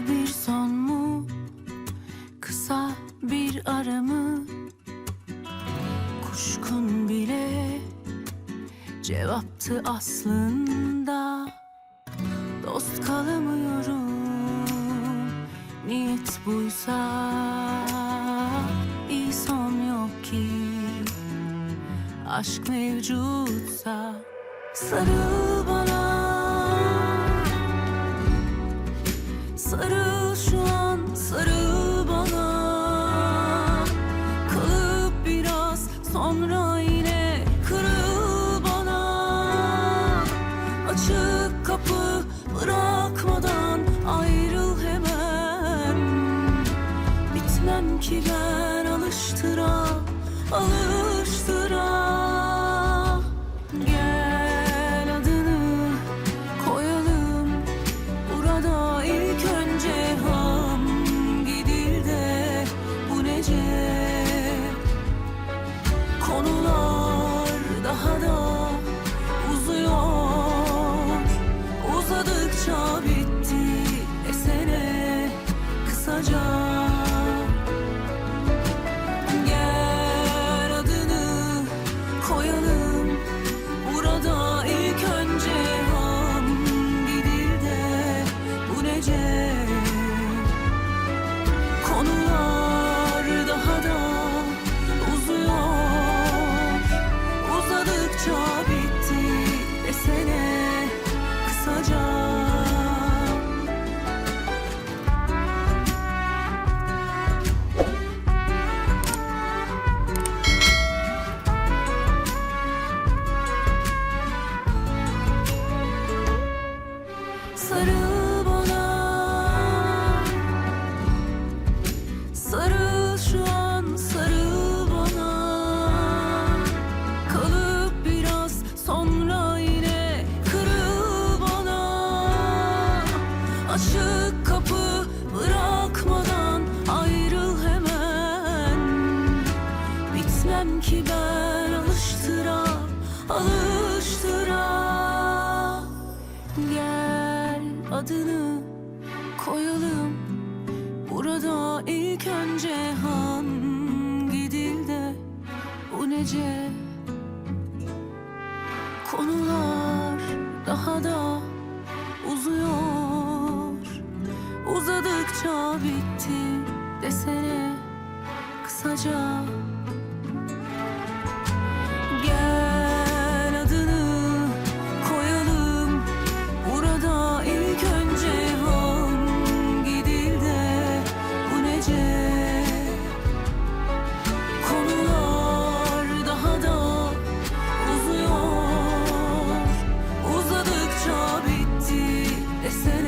Bu bir son mu? Kısa bir ara mı? Kuşkun bile cevaptı aslında. Dost kalamıyorum, niyet buysa. İyi son yok ki, aşk mevcutsa. Sarıl bana, sarıl şu an, sarıl bana. Kalıp biraz sonra yine kırıl bana. Açık kapı bırakmadan ayrıl hemen. Bitmem ki ben alıştıra, alıştıra. Gel adını koyalım burada ilk önce. Hangi dilde bu nece? Konular daha da uzuyor. Uzadıkça bitti desene kısaca. Gel adını koyalım burada ilk önce. Hangi dilde bu nece? Konular daha da uzuyor. Uzadıkça bitti desene kısaca. Sarıl bana, sarıl şu an, sarıl bana. Kalıp biraz sonra yine kırıl bana. Açık kapı bırakmadan ayrıl hemen. Bitmem ki ben alıştıra, alıştıra. Gel adını koyalım burada ilk önce. Hangi dilde bu nece? Konular daha da uzuyor. Uzadıkça bitti desene kısaca. Gel adını koyalım burada ilk önce. Hangi dilde bu nece? Konular daha da uzuyor. Uzadıkça bitti desene